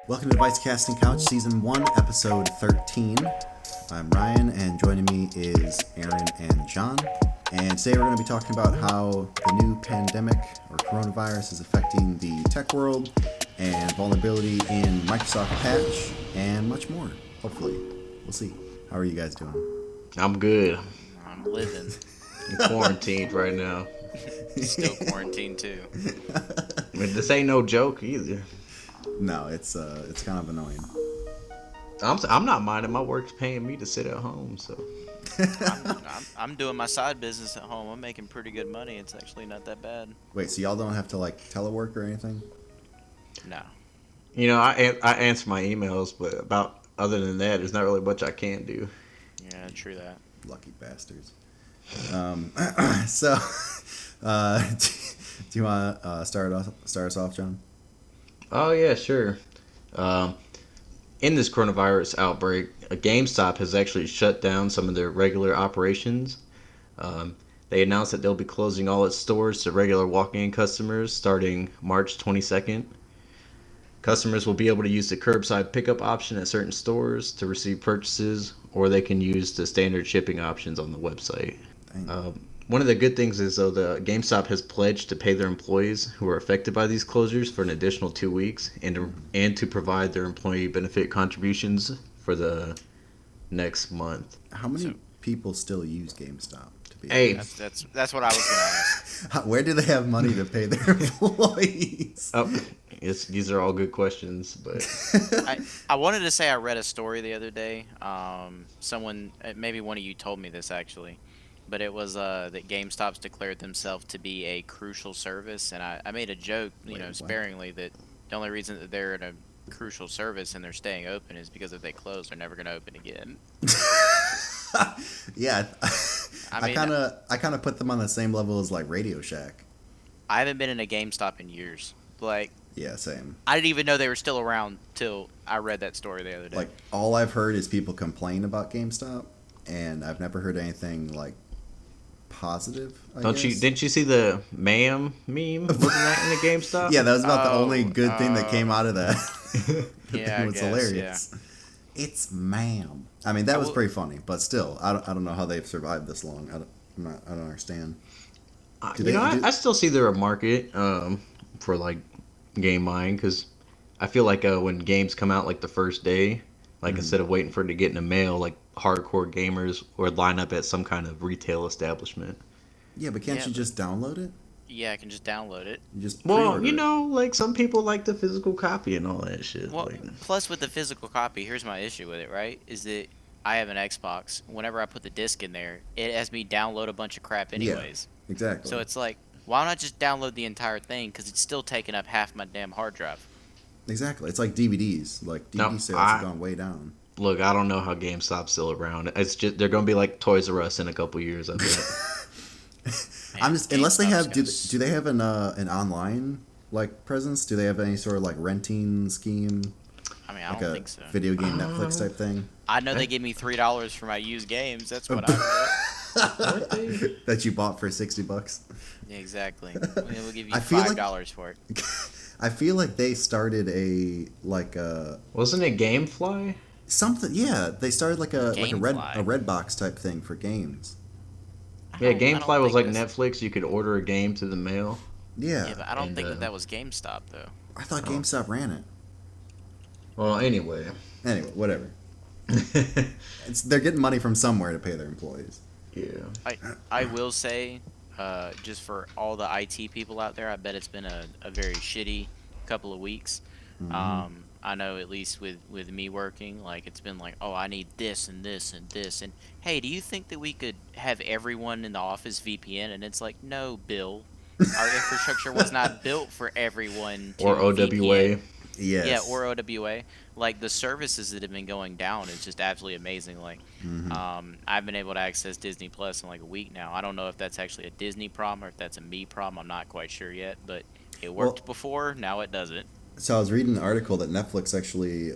Welcome to Vice Casting Couch, Season 1, Episode 13. I'm Ryan, and joining me is Aaron and John. And today we're going to be talking about how the new pandemic, or coronavirus, is affecting the tech world, and vulnerability in Microsoft Patch, and much more, hopefully. We'll see. How are you guys doing? I'm good. I'm living. I'm quarantined right now. Still quarantined too. I mean, this ain't no joke either. No, it's kind of annoying. I'm not minding. My work's paying me to sit at home, so. I'm doing my side business at home. I'm making pretty good money. It's actually not that bad. Wait, so y'all don't have to, telework or anything? No. You know, I answer my emails, but other than that, there's not really much I can do. Yeah, true that. Lucky bastards. So, do you want to start us off, John? Oh yeah, sure. In this coronavirus outbreak, GameStop has actually shut down some of their regular operations. They announced that they'll be closing all its stores to regular walk-in customers starting March 22nd. Customers will be able to use the curbside pickup option at certain stores to receive purchases, or they can use the standard shipping options on the website. One of the good things is, though, the GameStop has pledged to pay their employees who are affected by these closures for an additional 2 weeks, and to provide their employee benefit contributions for the next month. How many people still use GameStop? Hey, that's what I was gonna ask. Where do they have money to pay their employees? These are all good questions, but I wanted to say I read a story the other day. Someone, maybe one of you told me this actually, but it was that GameStop's declared themselves to be a crucial service, and I made a joke, sparingly, that the only reason that they're in a crucial service and they're staying open is because if they close, they're never going to open again. Yeah, I kind of put them on the same level as Radio Shack. I haven't been in a GameStop in years. Yeah, same. I didn't even know they were still around till I read that story the other day. All I've heard is people complain about GameStop, and I've never heard anything positive. Didn't you see the ma'am meme? Wasn't that in the GameStop? Yeah, that was about the only good thing that came out of that. Yeah, it was hilarious. Yeah. It's ma'am. I mean, that was pretty funny, but still, I don't know how they've survived this long. I don't understand. I still see there a market for game buying, because I feel like when games come out the first day, instead of waiting for it to get in the mail, hardcore gamers would line up at some kind of retail establishment. Yeah, but can't you just download it? Yeah, I can just download it. Some people like the physical copy and all that shit. Well, plus with the physical copy, here's my issue with it, right? Is that I have an Xbox. Whenever I put the disc in there, it has me download a bunch of crap anyways. Yeah, exactly. So it's why not just download the entire thing? Because it's still taking up half my damn hard drive. Exactly. It's like DVDs. DVD sales have gone way down. Look, I don't know how GameStop's still around. It's just they're gonna be like Toys R Us in a couple years, I bet. Unless they have, do they have an online presence? Do they have any sort of renting scheme? I mean, I don't think so. Video game Netflix type thing. I know they give me $3 for my used games. That's what I read. That you bought for $60. Yeah, exactly. We'll give you $5 for it. I feel like they started wasn't it GameFly? Something, yeah. They started a red box type thing for games. Yeah, GameFly was like Netflix. You could order a game to the mail. Yeah. Yeah, but I don't think that was GameStop, though. I thought GameStop ran it. Well, anyway, whatever. They're getting money from somewhere to pay their employees. Yeah. I will say, just for all the IT people out there, I bet it's been a very shitty couple of weeks. Mm-hmm. I know at least with me working, it's been I need this and this and this. And, hey, do you think that we could have everyone in the office VPN? And it's no, Bill. Our infrastructure was not built for everyone to Or OWA. VPN. Yes. Yeah, or OWA. The services that have been going down is just absolutely amazing. I've been able to access Disney Plus in a week now. I don't know if that's actually a Disney problem or if that's a me problem. I'm not quite sure yet, but it worked before. Now it doesn't. So I was reading an article that Netflix actually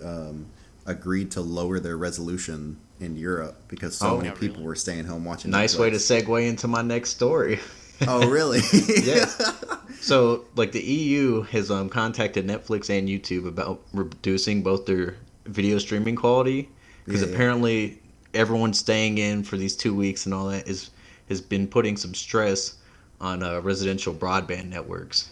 agreed to lower their resolution in Europe because so many people were staying home watching Nice Netflix. way to segue into my next story. Oh, really? Yeah. So, like the EU has contacted Netflix and YouTube about reducing both their video streaming quality because Yeah, yeah. apparently everyone staying in for these 2 weeks and all that is has been putting some stress on residential broadband networks.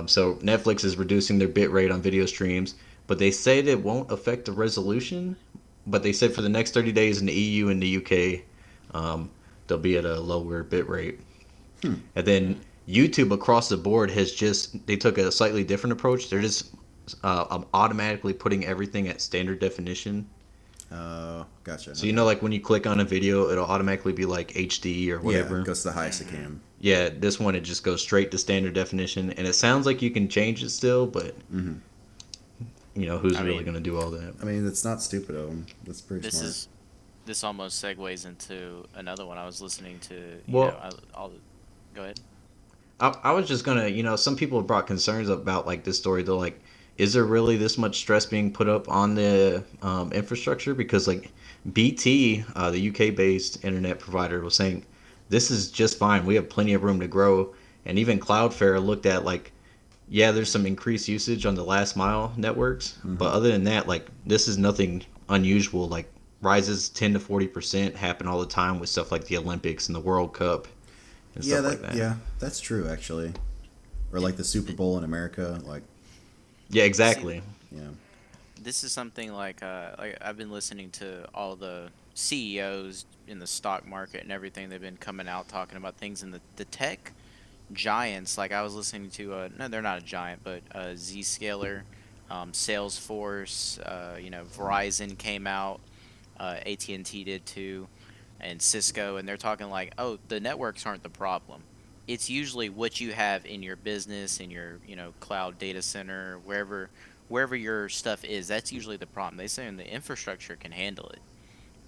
So Netflix is reducing their bit rate on video streams, but they said it won't affect the resolution. But they said for the next 30 days in the EU and the UK, um, they'll be at a lower bit rate. And then YouTube across the board they took a slightly different approach. They're just automatically putting everything at standard definition. Gotcha. So Okay. like when you click on a video, it'll automatically be like HD or Yeah, it whatever. goes to the highest it can. Yeah, this one it just goes straight to standard definition, and it sounds like you can change it still, but who's I really mean, gonna do all that? I mean, it's not stupid of them. That's pretty this smart. is this almost segues into another one I was listening to. Well, I'll go ahead. I was just gonna, some people have brought concerns about like this story. They're like, is there really this much stress being put up on the infrastructure? Because like BT, the UK based internet provider, was saying this is just fine. We have plenty of room to grow. And even Cloudflare looked at like, yeah, there's some increased usage on the last mile networks, but other than that, like this is nothing unusual. Like rises 10 to 40% happen all the time with stuff like the Olympics and the World Cup and Yeah, stuff like that. yeah, that's true actually. Or like the Super Bowl in America, like Yeah, See, exactly. yeah. this is something like I've been listening to all the CEOs in the stock market and everything. They've been coming out talking about things in the tech giants. Like I was listening to no, they're not a giant, but Zscaler, Salesforce, Verizon came out, AT&T did too, and Cisco, and they're talking like, oh, the networks aren't the problem. It's usually what you have in your business, in your cloud data center, wherever your stuff is. That's usually the problem. They say the infrastructure can handle it.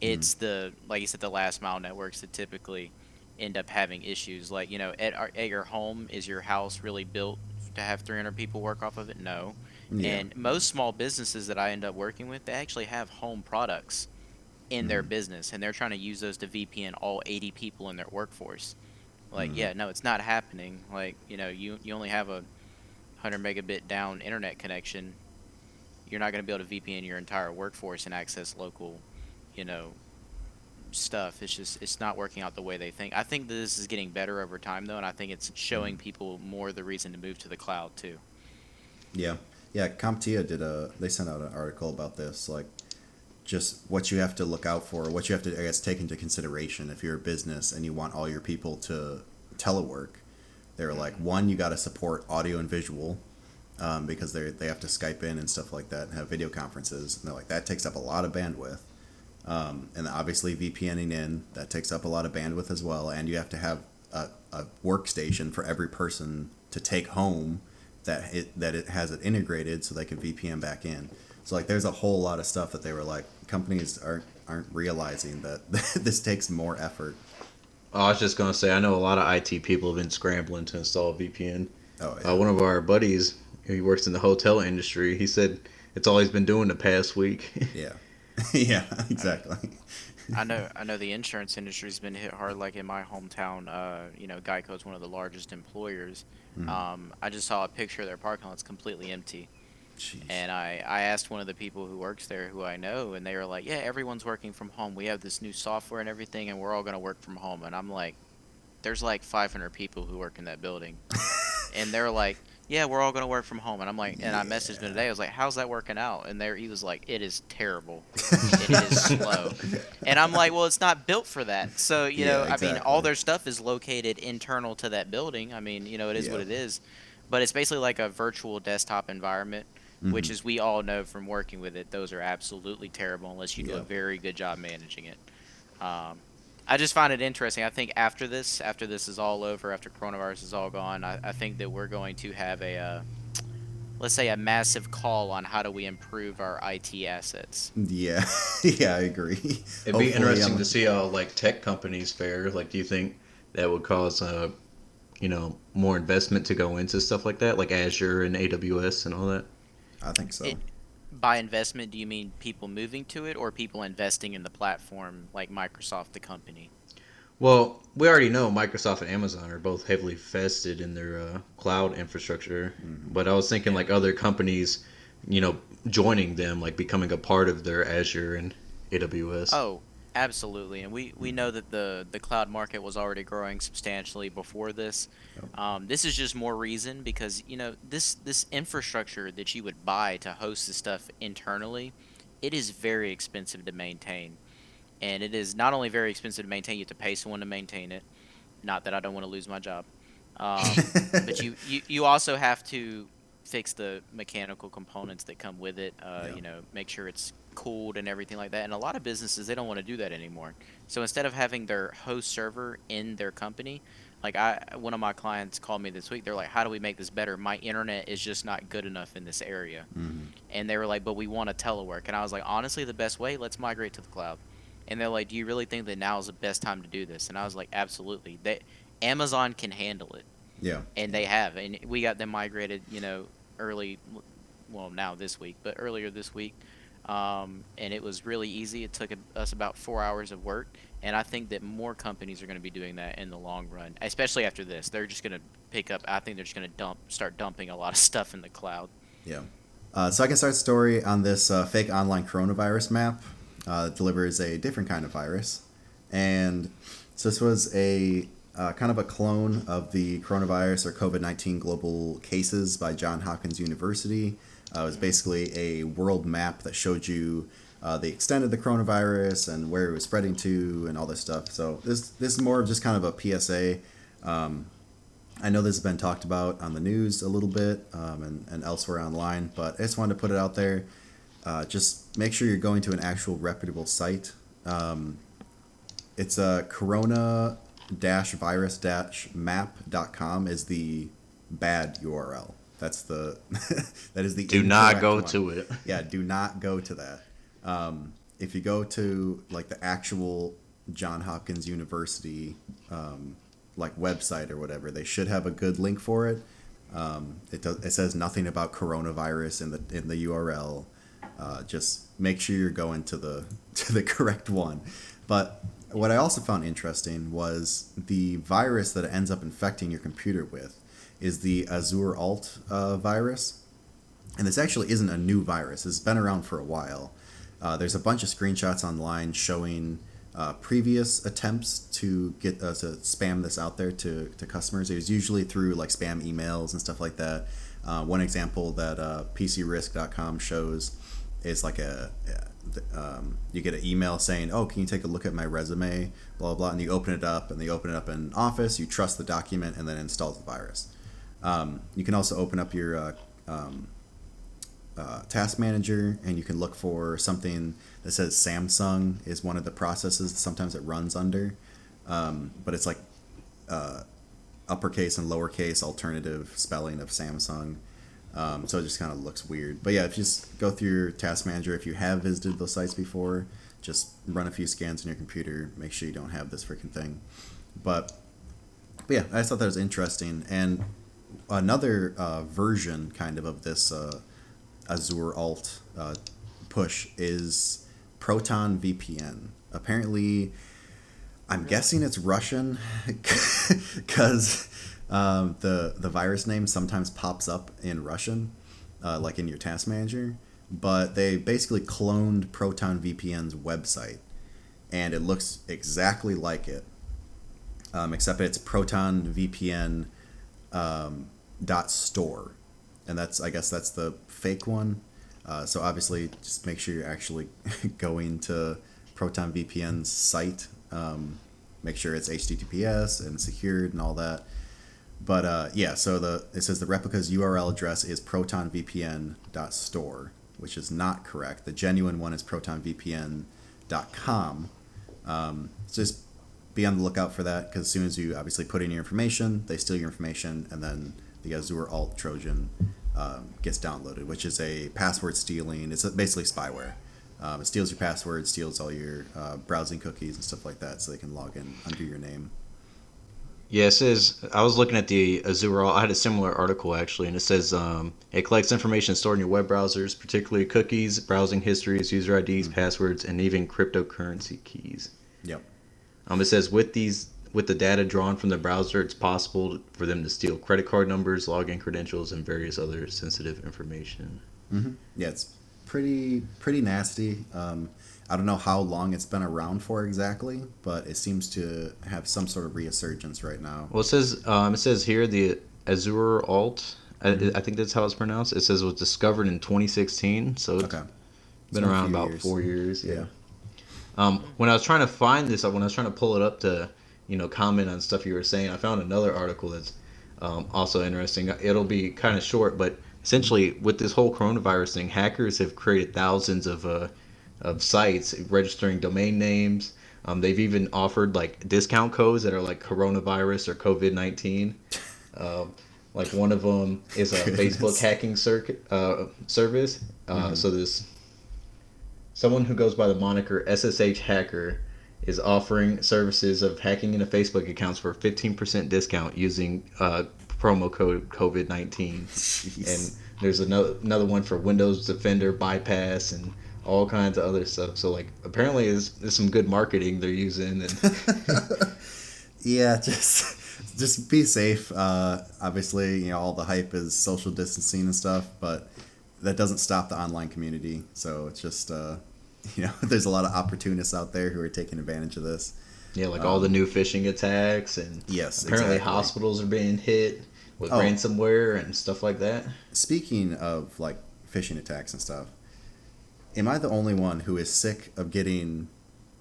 It's the, like you said, the last mile networks that typically end up having issues. Like at your home, is your house really built to have 300 people work off of it? No. Yeah. And most small businesses that I end up working with, they actually have home products in their business, and they're trying to use those to VPN all 80 people in their workforce. Like, yeah, no, it's not happening. Like, you only have a 100 megabit down internet connection. You're not going to be able to VPN your entire workforce and access local, you know, stuff. It's not working out the way they think. I think that this is getting better over time though, and I think it's showing people more the reason to move to the cloud too. Yeah. Yeah, CompTIA they sent out an article about this, like just what you have to look out for, what you have to, I guess, take into consideration if you're a business and you want all your people to telework. They're like, one, you got to support audio and visual, because they have to Skype in and stuff like that and have video conferences. And they're like, that takes up a lot of bandwidth. And obviously VPNing in, that takes up a lot of bandwidth as well. And you have to have a workstation for every person to take home that it has it integrated so they can VPN back in. So like there's a whole lot of stuff that they were like, companies aren't realizing that this takes more effort. Oh, I was just gonna say, I know a lot of IT people have been scrambling to install VPN. Oh yeah. One of our buddies, he works in the hotel industry. He said it's all he's been doing the past week. Yeah. Yeah, exactly. I know the insurance industry's been hit hard. Like in my hometown, Geico's one of the largest employers. I just saw a picture of their parking lot's completely empty. Jeez. And I asked one of the people who works there who I know, and they were like, yeah, everyone's working from home. We have this new software and everything, and we're all going to work from home. And I'm like, there's like 500 people who work in that building. And they're like, yeah, we're all going to work from home. And I'm like, and I messaged him today. I was like, how's that working out? And he was like, it is terrible. It is slow. And I'm like, well, it's not built for that. So, Yeah, I mean, all exactly. their stuff is located internal to that building. I mean, it is what Yeah. it is. But it's basically like a virtual desktop environment, which, as we all know from working with it, those are absolutely terrible unless you do a Yeah. very good job managing it. Um, I just find it interesting. I think after this is all over, after coronavirus is all gone, I think that we're going to have let's say, a massive call on how do we improve our IT assets. Yeah. Yeah, I agree. It'd be interesting I'm to see how like tech companies fare. Like, do you think that would cause more investment to go into stuff like that, like Azure and AWS and all that? I think so. It, by investment, do you mean people moving to it or people investing in the platform like Microsoft, the company? Well, we already know Microsoft and Amazon are both heavily vested in their cloud infrastructure, but I was thinking Yeah. like other companies, joining them, like becoming a part of their Azure and AWS. Oh, absolutely. And we know that the cloud market was already growing substantially before this. Yep. This is just more reason because, this infrastructure that you would buy to host this stuff internally, it is very expensive to maintain. And it is not only very expensive to maintain, you have to pay someone to maintain it. Not that I don't want to lose my job. But you also have to fix the mechanical components that come with it. Yeah. Make sure it's cooled and everything like that. And a lot of businesses they don't want to do that anymore. So instead of having their host server in their company, like one of my clients called me this week. They're like, "How do we make this better? My internet is just not good enough in this area." And they were like, "But we want to telework." And I was like, "Honestly, the best way, let's migrate to the cloud." And they're like, "Do you really think that now is the best time to do this?" And I was like, "Absolutely. Amazon can handle it." Yeah. And they have. And we got them migrated, early, well, now this week, but earlier this week. And it was really easy. It took us about 4 hours of work. And I think that more companies are going to be doing that in the long run, especially after this. They're just going to pick up, I think they're just going to start dumping a lot of stuff in the cloud. Yeah. So I can start the story on this fake online coronavirus map that delivers a different kind of virus. And so this was a kind of a clone of the coronavirus or COVID-19 global cases by Johns Hopkins University. It was basically a world map that showed you the extent of the coronavirus and where it was spreading to and all this stuff. So this is more of just kind of a PSA. I know this has been talked about on the news a little bit and elsewhere online, but I just wanted to put it out there. Just make sure you're going to an actual reputable site. It's a corona-virus-map.com is the bad URL. That's the that is the Do not incorrect go one. to it. Yeah, do not go to that. If you go to like the actual Johns Hopkins University like website or whatever, they should have a good link for it. It says nothing about coronavirus in the URL. Just make sure you're going to the to the correct one. But what I also found interesting was the virus that it ends up infecting your computer with is the AZORult virus. And this actually isn't a new virus. It's been around for a while. There's a bunch of screenshots online showing previous attempts to get to spam this out there to customers. It was usually through like spam emails and stuff like that. One example that PCRisk.com shows is like you get an email saying, "Oh, can you take a look at my resume?" Blah blah, blah, and you open it up, and they open it up in Office. You trust the document, and then it installs the virus. You can also open up your task manager, and you can look for something that says Samsung is one of the processes. Sometimes it runs under, but it's like uppercase and lowercase alternative spelling of Samsung. So it just kind of looks weird. But yeah, if you just go through your task manager, if you have visited those sites before, just run a few scans on your computer. Make sure you don't have this freaking thing. But yeah, I just thought that was interesting. And another version kind of this AZORult push is Proton VPN. Apparently, I'm guessing it's Russian because the virus name sometimes pops up in Russian, like in your task manager. But they basically cloned Proton VPN's website, and it looks exactly like it, except it's Proton VPN .store, and I guess that's the fake one. So obviously, just make sure you're actually going to Proton VPN's site. Make sure it's HTTPS and secured and all that. But yeah, so it says the replica's URL address is protonvpn.store, which is not correct. The genuine one is protonvpn.com. So just be on the lookout for that, because as soon as you obviously put in your information, they steal your information, and then the AZORult Trojan gets downloaded, which is a password stealing. It's basically spyware. It steals your password, steals all your browsing cookies and stuff like that, so they can log in under your name. Yeah, it says, I was looking at the AZORult. I had a similar article actually, and it says it collects information stored in your web browsers, particularly cookies, browsing histories, user IDs, passwords, and even cryptocurrency keys. Yep. It says with the data drawn from the browser, it's possible for them to steal credit card numbers, login credentials, and various other sensitive information. Yeah, it's pretty nasty. I don't know how long it's been around for exactly, but it seems to have some sort of resurgence right now. Well, it says here the AZORult. I think that's how it's pronounced. It says it was discovered in 2016, so it's Okay, been been a around few about years. 4 years. Yeah. When I was trying to find this, when I was trying to pull it up to, comment on stuff you were saying, I found another article that's also interesting. It'll be kind of short, but essentially, with this whole coronavirus thing, hackers have created thousands of sites registering domain names. They've even offered like discount codes that are like coronavirus or COVID-19. Like one of them is a Facebook hacking service. So this someone who goes by the moniker SSH Hacker is offering services of hacking into Facebook accounts for a 15% discount using promo code COVID-19. And there's another one for Windows Defender bypass and all kinds of other stuff. So like apparently there's some good marketing they're using. And Yeah, just be safe. Obviously, all the hype is social distancing and stuff, but that doesn't stop the online community. So it's just, there's a lot of opportunists out there who are taking advantage of this. yeah, like all the new phishing attacks and Yes, apparently exactly. hospitals are being hit with ransomware and stuff like that. Speaking of like phishing attacks and stuff, am I the only one who is sick of getting,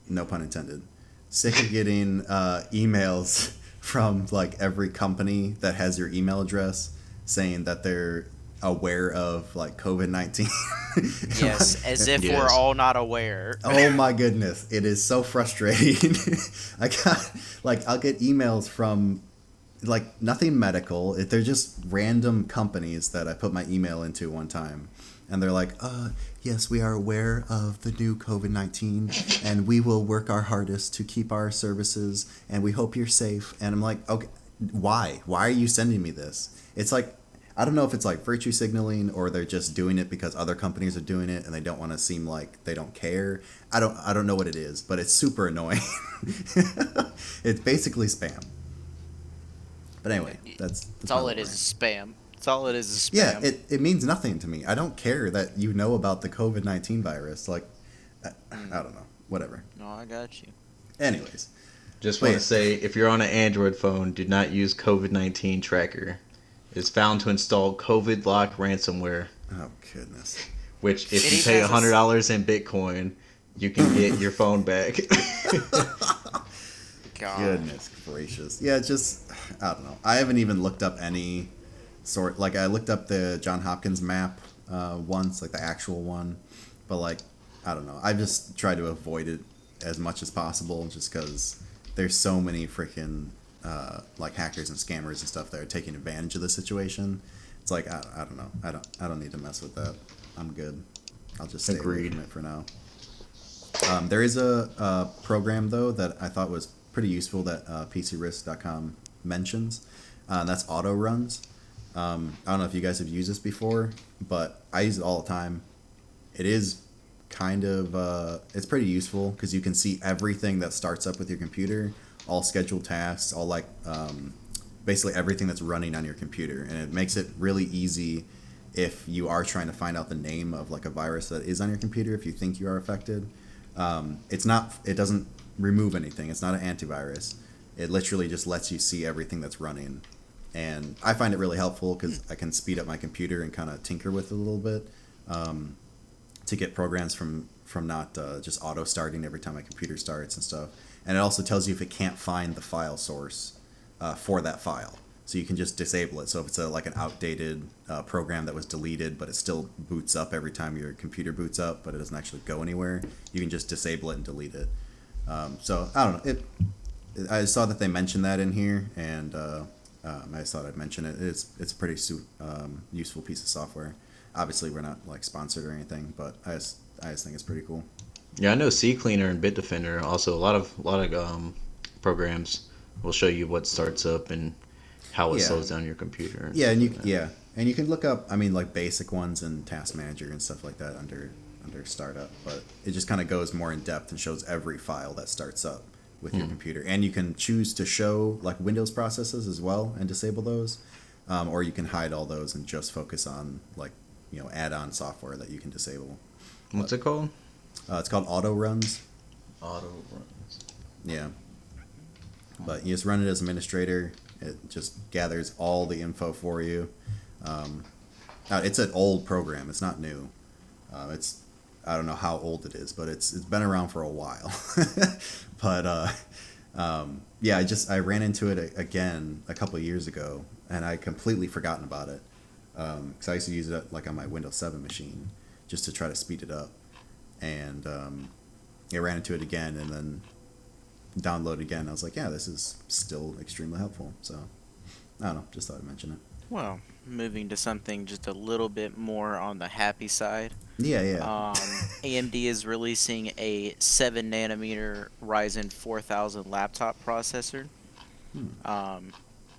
no pun intended, sick of getting emails from like every company that has your email address saying that they're aware of like COVID-19? Yes, as if Yes. we're all not aware. Oh my goodness, it is so frustrating. I'll get emails from like nothing medical. They're just random companies that I put my email into one time. And they're like, yes, we are aware of the new COVID-19 and we will work our hardest to keep our services and we hope you're safe. And I'm like, okay, why? Why are you sending me this? It's like, I don't know if it's like virtue signaling or they're just doing it because other companies are doing it and they don't want to seem like they don't care. I don't know what it is, but it's super annoying. It's basically spam. But anyway, that's That's all my it is rant. spam. That's all it is spam. Yeah, it means nothing to me. I don't care that you know about the COVID-19 virus. Like, I don't know. Whatever. No, I got you. Anyways. Just want to Wait. say, if you're on an Android phone, do not use COVID-19 tracker. It's found to install COVID lock ransomware, Oh, goodness. which if It you even pay has a $100 in Bitcoin, you can get your phone back. God. Goodness gracious. Yeah, just, I don't know. I haven't even looked up any sort. Like, I looked up the John Hopkins map once, like the actual one. But, like, I don't know. I just try to avoid it as much as possible just because there's so many freaking like hackers and scammers and stuff that are taking advantage of the situation. It's like I don't know. I don't need to mess with that. I'm good. I'll just stay away Agreed. from it for now. There is a program though that I thought was pretty useful that PCRisk.com mentions. And that's auto runs. I don't know if you guys have used this before, but I use it all the time. It is kind of it's pretty useful because you can see everything that starts up with your computer, all scheduled tasks, all like basically everything that's running on your computer, and it makes it really easy if you are trying to find out the name of like a virus that is on your computer if you think you are affected. It doesn't remove anything. It's not an antivirus. It literally just lets you see everything that's running, and I find it really helpful because I can speed up my computer and kind of tinker with it a little bit. To get programs from not just auto starting every time my computer starts and stuff. And it also tells you if it can't find the file source for that file. So you can just disable it. So if it's like an outdated program that was deleted, but it still boots up every time your computer boots up, but it doesn't actually go anywhere, you can just disable it and delete it. So I don't know. I saw that they mentioned that in here, and I just thought I'd mention it. It's a pretty useful piece of software. Obviously, we're not like sponsored or anything, but I just think it's pretty cool. Yeah, I know CCleaner and Bitdefender also a lot of programs will show you what starts up and how it Yeah. slows down your computer. Yeah, and stuff like that. and you can look up. I mean, like basic ones in Task Manager and stuff like that under startup, but it just kind of goes more in depth and shows every file that starts up with your computer, and you can choose to show like Windows processes as well and disable those, or you can hide all those and just focus on like add-on software that you can disable. What's it called? It's called auto runs. Auto runs. Yeah. But you just run it as administrator. It just gathers all the info for you. It's an old program. It's not new. I don't know how old it is, but it's been around for a while. But I ran into it again a couple of years ago, and I completely forgotten about it. Because I used to use it like on my Windows 7 machine just to try to speed it up. And I ran into it again, and then download it again. I was like, yeah, this is still extremely helpful. So I don't know, just thought I'd mention it. Well, moving to something just a little bit more on the happy side. Yeah. AMD is releasing a 7 nanometer Ryzen 4000 laptop processor.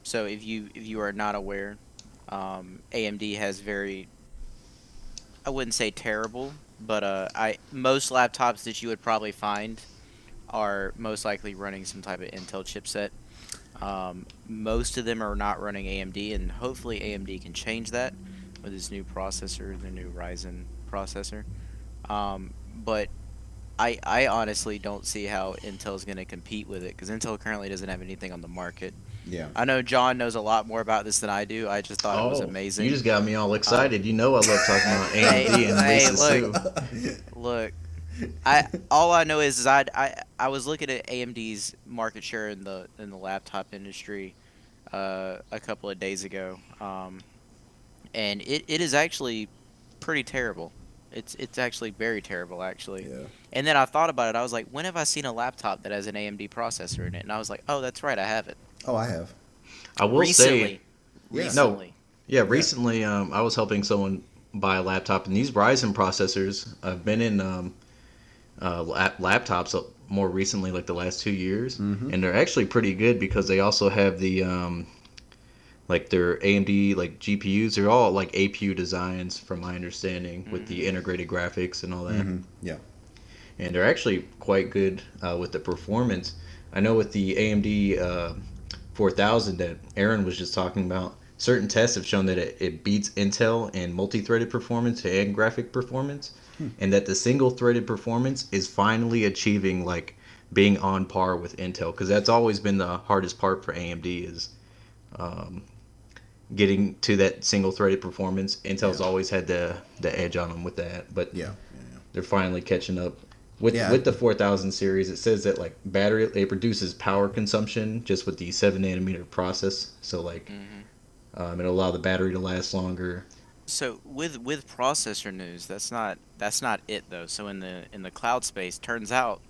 So if you are not aware, AMD has very, I wouldn't say terrible, but most laptops that you would probably find are most likely running some type of Intel chipset. Most of them are not running AMD, and hopefully AMD can change that with this new processor, the new Ryzen processor. But I honestly don't see how Intel's going to compete with it, because Intel currently doesn't have anything on the market. Yeah. I know John knows a lot more about this than I do. I just thought it was amazing. You just got me all excited. I love talking about AMD and Lisa Look, all I know is I was looking at AMD's market share in the laptop industry a couple of days ago, and it is actually pretty terrible. It's actually very terrible, actually. Yeah. And then I thought about it. I was like, when have I seen a laptop that has an AMD processor in it? And I was like, oh, that's right, I have it. Oh, I have. I will say, recently. Recently, I was helping someone buy a laptop, and these Ryzen processors, I've been in laptops more recently, like the last 2 years, and they're actually pretty good because they also have the like their AMD like GPUs. They're all like APU designs, from my understanding, with the integrated graphics and all that. Yeah. And they're actually quite good with the performance. I know with the AMD 4000 that Aaron was just talking about, certain tests have shown that it beats Intel in multi-threaded performance and graphic performance, and that the single-threaded performance is finally achieving like being on par with Intel, because that's always been the hardest part for AMD is getting to that single-threaded performance. Intel's always had the edge on them with that, but they're finally catching up. With the 4000 series, it says that like battery, it reduces power consumption just with the 7 nanometer process. So like it'll allow the battery to last longer. So with processor news, that's not it though. So in the cloud space, turns out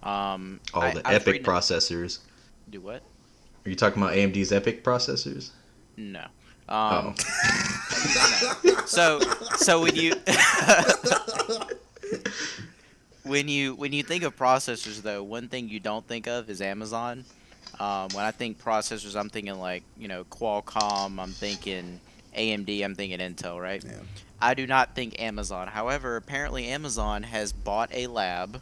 the EPYC processors. Do what? Are you talking about AMD's EPYC processors? No. Oh. No. So when you think of processors though, one thing you don't think of is Amazon. When I think processors, I'm thinking like Qualcomm, I'm thinking AMD, I'm thinking Intel, right? Yeah. I do not think Amazon. However, apparently Amazon has bought a lab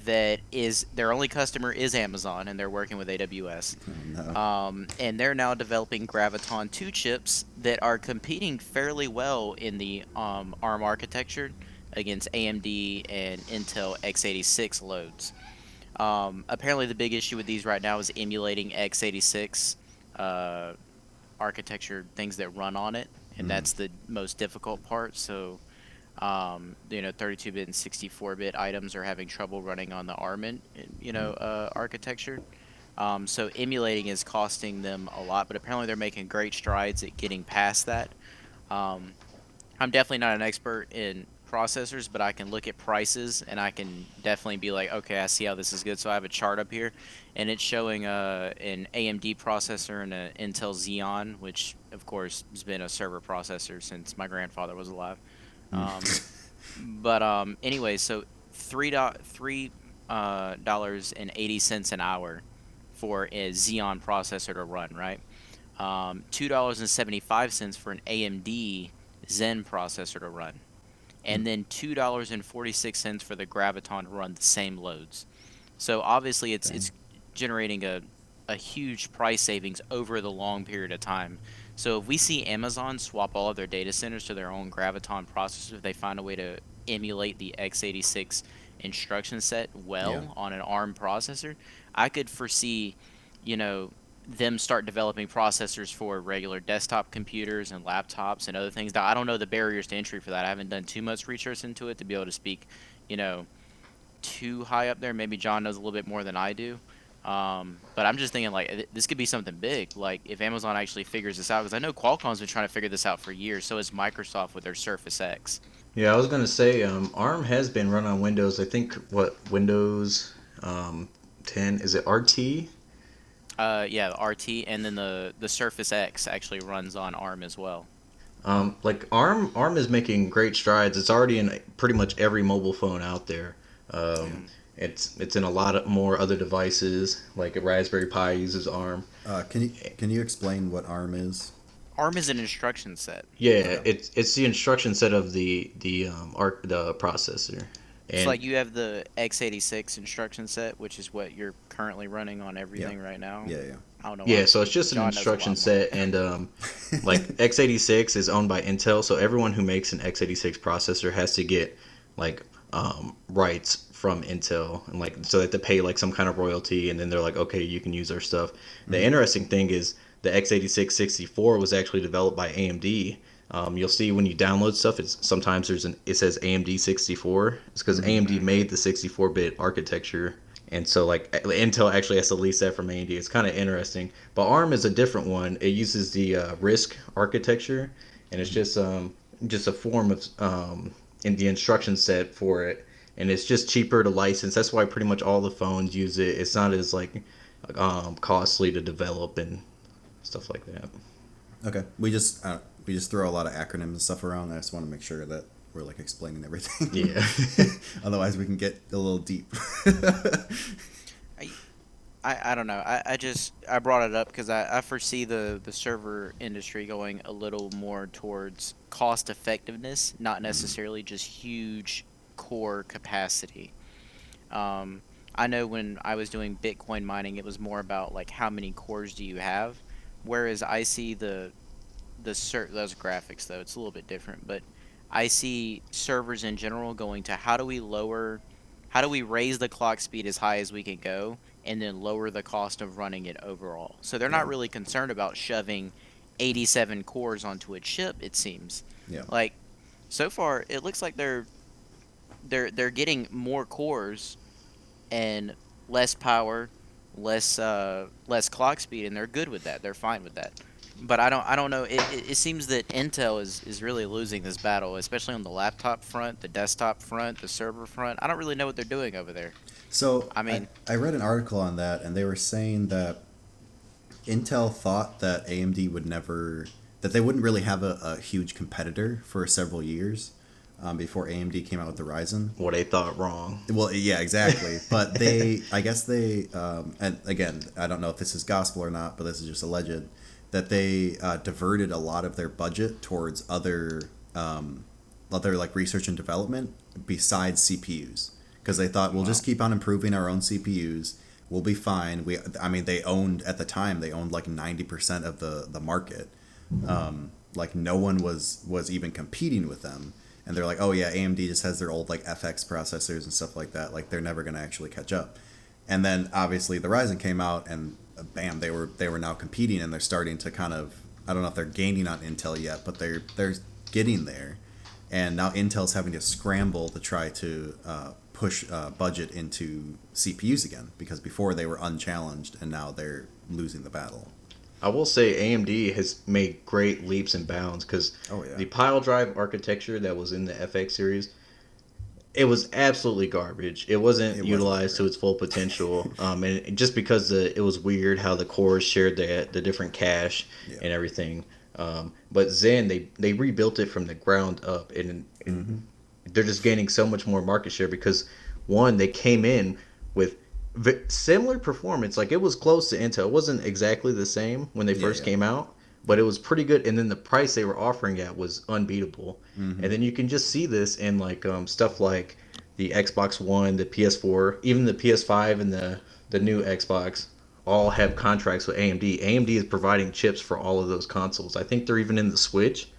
that is their only customer is Amazon, and they're working with AWS. Oh, no. And they're now developing Graviton 2 chips that are competing fairly well in the ARM architecture against AMD and Intel x86 loads. Apparently the big issue with these right now is emulating x86 architecture, things that run on it, and that's the most difficult part. So 32-bit and 64-bit items are having trouble running on the ARM architecture. So emulating is costing them a lot, but apparently they're making great strides at getting past that. I'm definitely not an expert in processors, but I can look at prices and I can definitely be like, okay, I see how this is good. So I have a chart up here, and it's showing an AMD processor and an Intel Xeon, which of course has been a server processor since my grandfather was alive. Anyway, so $3.80 an hour for a Xeon processor to run, right? $2.75 for an AMD Zen processor to run, and then $2.46 for the Graviton to run the same loads. So obviously it's generating a huge price savings over the long period of time. So if we see Amazon swap all of their data centers to their own Graviton processor, if they find a way to emulate the x86 instruction set Yeah. well on an ARM processor, I could foresee, you know, them start developing processors for regular desktop computers and laptops and other things. Now, I don't know the barriers to entry for that. I haven't done too much research into it to be able to speak, you know, too high up there. Maybe John knows a little bit more than I do. But I'm just thinking like this could be something big. Like if Amazon actually figures this out, because I know Qualcomm's been trying to figure this out for years. So is Microsoft with their Surface X. Yeah, I was gonna say, ARM has been run on Windows. I think what Windows 10 is it RT? Yeah, the RT, and then the Surface X actually runs on ARM as well. Like ARM is making great strides. It's already in pretty much every mobile phone out there. Um, Mm. it's in a lot of more other devices. Like a Raspberry Pi uses ARM. Can you explain what ARM is? ARM is an instruction set. Yeah, Okay. it's the instruction set of the processor, So and like you have the x86 instruction set, which is what you're currently running on Yeah. everything right now. Yeah. Yeah. I don't know why yeah, I'm so it's speaking. just an John knows a instruction lot more. set, and like x86 is owned by Intel, so everyone who makes an x86 processor has to get like rights from Intel, and like so that they pay like some kind of royalty, and then they're like, okay, you can use our stuff. The Hmm. interesting thing is the x86 64 was actually developed by AMD. You'll see when you download stuff, it's sometimes it says AMD 64. It's because AMD Hmm. made the 64-bit architecture, and so like Intel actually has to lease that from AMD. It's kind of interesting. But ARM is a different one. It uses the RISC architecture, and it's just a form of in the instruction set for it, and it's just cheaper to license. That's why pretty much all the phones use it. It's not as like costly to develop and stuff like that. Okay. We just throw a lot of acronyms and stuff around. I just want to make sure that we're like explaining everything. Yeah. Otherwise, we can get a little deep. I, I don't know. I brought it up because I foresee the server industry going a little more towards cost effectiveness, not necessarily just huge core capacity. Um, I know when I was doing Bitcoin mining, it was more about like how many cores do you have, whereas I see those graphics though it's a little bit different, but I see servers in general going to how do we raise the clock speed as high as we can go and then lower the cost of running it overall. So they're Yeah. not really concerned about shoving 87 cores onto a chip, it seems. Yeah. Like so far it looks like they're getting more cores and less power, less clock speed, and they're good with that. They're fine with that. But I don't know. It seems that Intel is really losing this battle, especially on the laptop front, the desktop front, the server front. I don't really know what they're doing over there. So I I, mean, I read an article on that, and they were saying that Intel thought that AMD would never, that they wouldn't really have a huge competitor for several years before AMD came out with the Ryzen. Well, they thought wrong. Well, yeah, exactly. But I guess they, and again, I don't know if this is gospel or not, but this is just alleged, that they diverted a lot of their budget towards other like research and development besides CPUs, because they thought we'll just wow. keep on improving our own CPUs. We'll be fine. I mean, they owned at the time. They owned like 90% of the market. Like no one was even competing with them, and they're like, oh yeah, AMD just has their old like FX processors and stuff like that. Like they're never gonna actually catch up. And then obviously the Ryzen came out, and bam, they were now competing, and they're starting to kind of, I don't know if they're gaining on Intel yet, but they're getting there. And now Intel's having to scramble to try to push budget into CPUs again, because before they were unchallenged, and now they're losing the battle. I will say AMD has made great leaps and bounds because Oh yeah. the pile drive architecture that was in the FX series, it was absolutely garbage. It wasn't It wasn't that utilized to its full potential, and just because it was weird how the cores shared the different cache Yeah. and everything. But Zen, they rebuilt it from the ground up, and they're just gaining so much more market share because one, they came in with similar performance. Like it was close to Intel. It wasn't exactly the same when they Yeah, first yeah. came out, but it was pretty good. And then the price they were offering at was unbeatable. Mm-hmm. And then you can just see this in like stuff like the Xbox One, the PS4, even the PS5 and the the new Xbox, all have contracts with AMD. AMD is providing chips for all of those consoles. I think they're even in the Switch.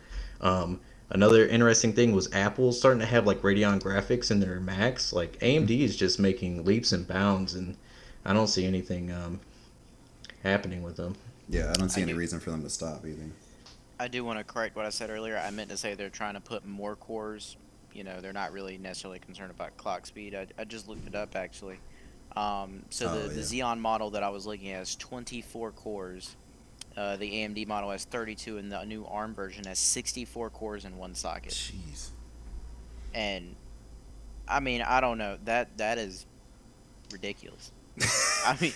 Another interesting thing was Apple's starting to have like Radeon graphics in their Macs. Like AMD is just making leaps and bounds, and I don't see anything happening with them. Yeah, I don't see I any do. reason for them to stop either. I do want to correct what I said earlier. I meant to say they're trying to put more cores. They're not really necessarily concerned about clock speed. I just looked it up actually. So Oh the yeah. Xeon model that I was looking at has 24 cores. The AMD model has 32, and the new ARM version has 64 cores in one socket. Jeez. And I mean, I don't know. That is ridiculous. I mean,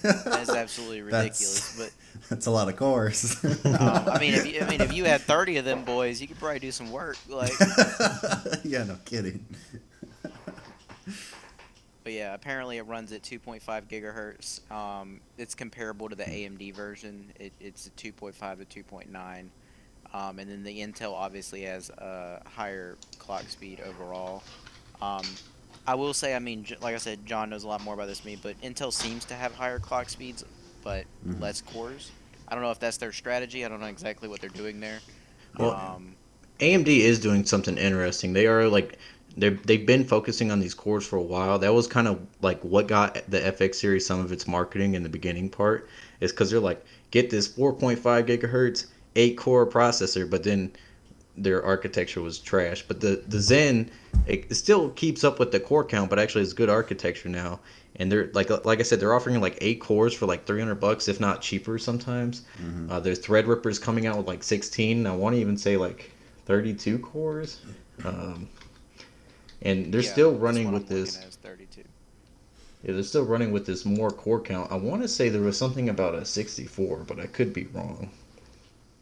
that is absolutely ridiculous. That's But that's a lot of cores. if you had 30 of them boys, you could probably do some work. Like, Yeah, no kidding. but yeah, apparently it runs at 2.5 gigahertz. It's comparable to the AMD version. It's a 2.5 to 2.9. And then the Intel obviously has a higher clock speed overall. Um, I will say, I mean, like I said, John knows a lot more about this than me, but Intel seems to have higher clock speeds, but less cores. I don't know if that's their strategy. I don't know exactly what they're doing there. Well, Yeah. Um, AMD is doing something interesting. They are like they've been focusing on these cores for a while. That was kind of like what got the FX series some of its marketing in the beginning part is because they're like get this 4.5 gigahertz 8 core processor, but then their architecture was trash. But the Zen it still keeps up with the core count, but actually it's good architecture now. And they're like I said, they're offering like 8 cores for like $300, if not cheaper sometimes. There's Threadrippers coming out with like 16. I want to even say like 32 cores. Um, and they're yeah, still this running one with I'm looking this. at is 32. Yeah, they're still running with this more core count. I want to say there was something about a 64, but I could be wrong.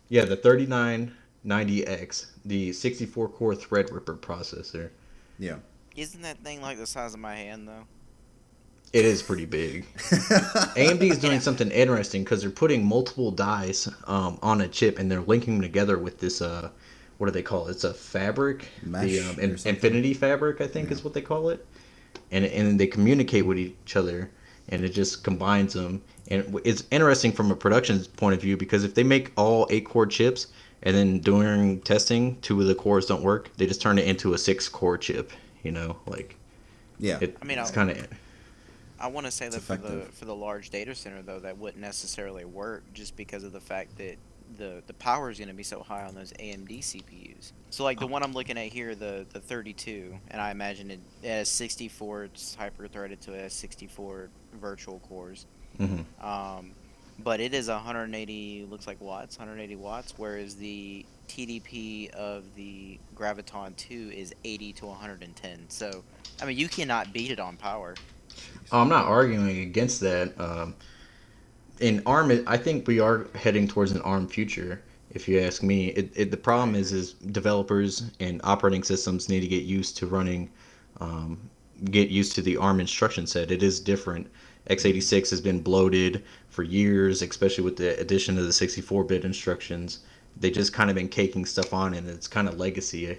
Yeah, the 3990X, the 64 core Threadripper processor. Yeah. Isn't that thing like the size of my hand though? It is pretty big. AMD is doing And something interesting because they're putting multiple dies on a chip and they're linking them together with this what do they call it? It's a fabric, the Mesh or something. Infinity Fabric, I think Yeah. is what they call it, and they communicate with each other, and it just combines them. And it's interesting from a production point of view because if they make all 8 core chips and then during testing 2 of the cores don't work, they just turn it into a 6 core chip. Like Yeah. I mean, it's kind of I want to say It's that for the effective. for the large data center though, that wouldn't necessarily work just because of the fact that the power is going to be so high on those AMD CPUs. So like the one I'm looking at here, the 32, and I imagine it has 64. It's hyper threaded, so it has 64 virtual cores. hmm Um, but it is 180, looks like watts, 180 watts, whereas the TDP of the Graviton 2 is 80 to 110. So I mean, you cannot beat it on power. Jeez. I'm not arguing against that. In ARM, I think we are heading towards an ARM future. If you ask me, the I problem agree. is developers and operating systems need to get used to running, um, get used to the ARM instruction set. It is different. x86 has been bloated for years, especially with the addition of the 64-bit instructions. They just kind of been caking stuff on, and it's kind of legacy.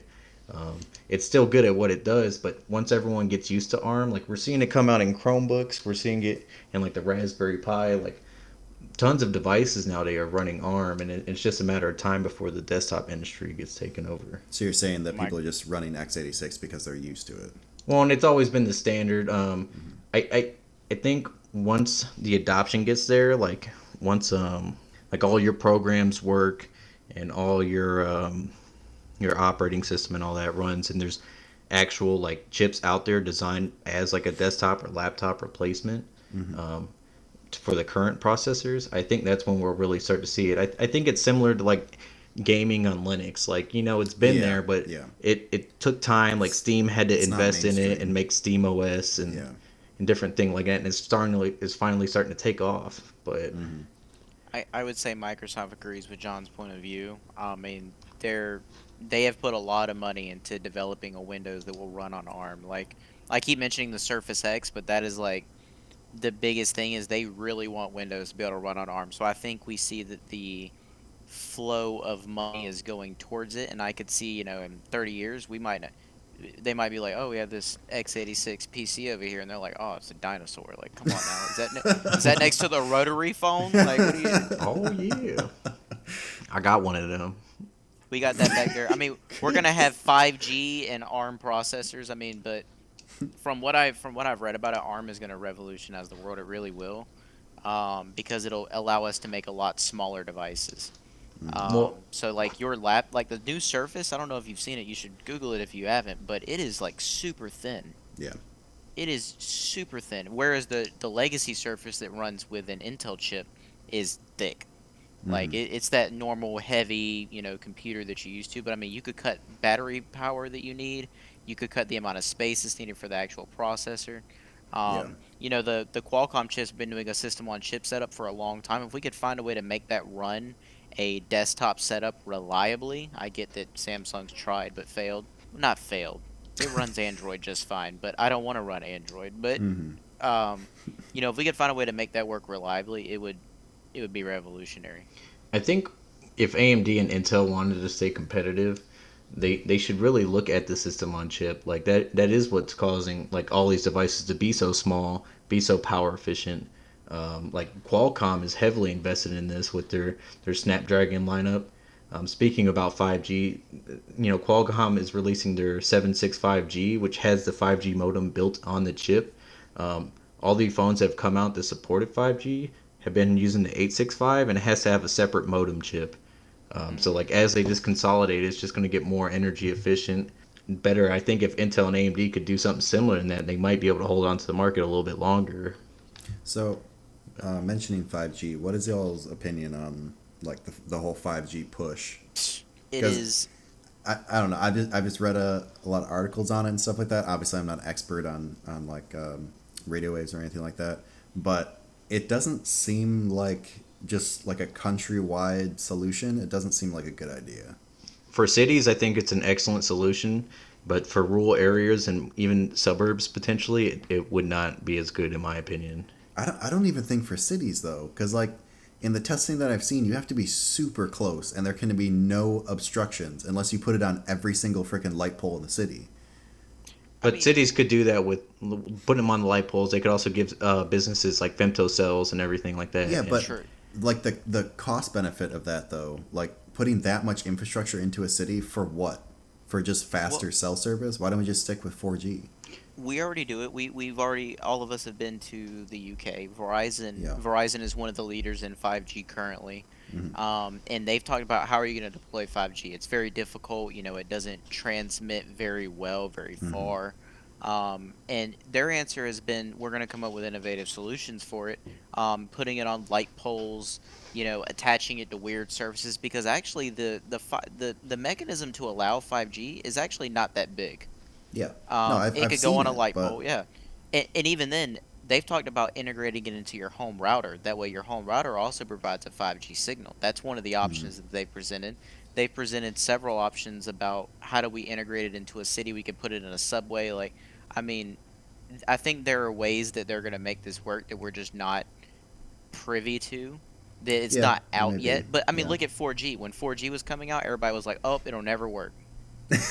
It's still good at what it does, but once everyone gets used to ARM, like we're seeing it come out in Chromebooks, we're seeing it in like the Raspberry Pi, like tons of devices nowadays are running ARM, and it's just a matter of time before the desktop industry gets taken over. So you're saying that My people are just running x86 because they're used to it. Well, and it's always been the standard. Mm-hmm. I think once the adoption gets there, like once like all your programs work and all your operating system and all that runs, and there's actual like chips out there designed as like a desktop or laptop replacement. Mm-hmm. Um, for the current processors, I think that's when we'll really start to see it. I think it's similar to like gaming on Linux. Like, it's been Yeah. there, but Yeah. it took time. Like It's Steam had to it's not invest in it and mainstream. make Steam OS Yeah. and different thing like that, and it's finally starting to take off. But Mm-hmm. I would say Microsoft agrees with John's point of view. I mean, they have put a lot of money into developing a Windows that will run on ARM. Like I keep mentioning the Surface X, but that is like the biggest thing is they really want Windows to be able to run on ARM. So I think we see that the flow of money is going towards it, and I could see, in 30 years we might not. they might be like, oh, we have this x86 PC over here, and they're like, oh, it's a dinosaur. Like, come on now, is that next to the rotary phone? Like, what do you? Oh yeah, I got one of them. We got that back there. I mean, we're gonna have 5G and ARM processors. I mean, but from what I've read about it, ARM is gonna revolutionize the world. It really will, because it'll allow us to make a lot smaller devices. Well, So like like the new Surface, I don't know if you've seen it. You should Google it if you haven't. But it is like super thin. Yeah. It is super thin. Whereas the legacy Surface that runs with an Intel chip is thick. Like it's that normal heavy, computer that you used to. But I mean, you could cut battery power that you need. You could cut the amount of space that's needed for the actual processor. Yeah. The Qualcomm chip's been doing a system on chip setup for a long time. If we could find a way to make that run a desktop setup reliably, I get that Samsung's tried but failed. Not failed. It runs Android just fine, but I don't want to run Android. But um, if we could find a way to make that work reliably, it would be revolutionary. I think if AMD and Intel wanted to stay competitive, they should really look at the system on chip. Like that is what's causing like all these devices to be so small, be so power efficient. Like Qualcomm is heavily invested in this with their Snapdragon lineup. Speaking about 5G, Qualcomm is releasing their 765G, which has the 5G modem built on the chip. All the phones that have come out that supported 5G have been using the 865, and it has to have a separate modem chip. So like as they just consolidate, it's just going to get more energy efficient, better. I think if Intel and AMD could do something similar in that, they might be able to hold on to the market a little bit longer. So, mentioning 5G, what is y'all's opinion on like the whole 5G push? It 'Cause is. I don't know. I've just read a lot of articles on it and stuff like that. Obviously, I'm not an expert on like radio waves or anything like that, but it doesn't seem like just like a countrywide solution. It doesn't seem like a good idea. For cities, I think it's an excellent solution, but for rural areas and even suburbs potentially, it would not be as good in my opinion. I don't even think for cities though, because like in the testing that I've seen, you have to be super close, and there can be no obstructions unless you put it on every single freaking light pole in the city. I But mean, cities could do that with putting them on the light poles. They could also give businesses like femto cells and everything like that. Yeah, And but sure. like the cost benefit of that though, like putting that much infrastructure into a city for what? For just Well, faster cell service? Why don't we just stick with 4G? we already do it. We've already all of us have been to the UK. Verizon Yeah. Verizon is one of the leaders in 5G currently. And they've talked about how are you going to deploy 5G. It's very difficult. It doesn't transmit very well, very far. And their answer has been, we're going to come up with innovative solutions for it. Putting it on light poles, attaching it to weird surfaces, because actually the mechanism to allow 5G is actually not that big. Yeah. No, It I've could go seen on a it, light but pole, yeah. And even then, they've talked about integrating it into your home router. That way, your home router also provides a 5G signal. That's one of the options that they've presented. They've presented several options about how do we integrate it into a city. We could put it in a subway. Like, I mean, I think there are ways that they're going to make this work that we're just not privy to. That it's yeah, not out maybe. yet. But I mean, Yeah. look at 4G. When 4G was coming out, everybody was like, "Oh, it'll never work.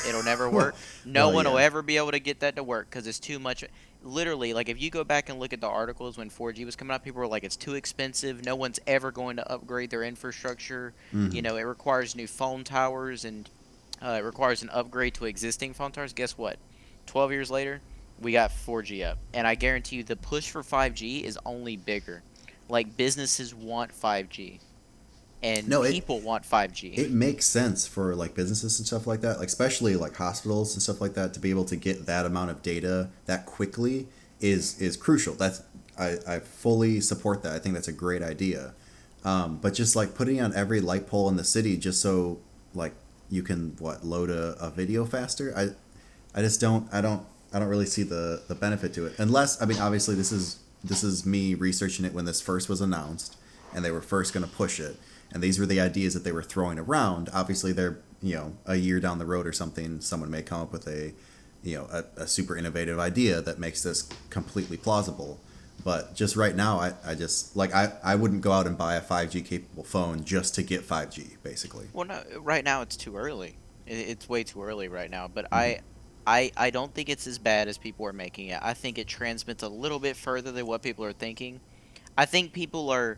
It'll never well, work. No well, one will yeah. ever be able to get that to work because it's too much." Literally, like if you go back and look at the articles when 4G was coming out, people were like, "It's too expensive. No one's ever going to upgrade their infrastructure. It requires new phone towers and it requires an upgrade to existing phone towers." Guess what? 12 years later, we got 4G up, and I guarantee you, the push for 5G is only bigger. Like businesses want 5G, and No, it people want 5G. it makes sense for like businesses and stuff like that, like especially like hospitals and stuff like that, to be able to get that amount of data that quickly is crucial. I fully support that. I think that's a great idea. But just like putting on every light pole in the city just so like you can load a video faster. I just I don't really see the benefit to it, unless I mean obviously this is me researching it when this first was announced and they were first going to push it, and these were the ideas that they were throwing around. Obviously they're a year down the road or something, someone may come up with a super innovative idea that makes this completely plausible. But just right now, I just like I wouldn't go out and buy a 5G capable phone just to get 5G basically. Well, no, right now it's too early. It's way too early right now. But Mm-hmm. I don't think it's as bad as people are making it. I think it transmits a little bit further than what people are thinking. I think people are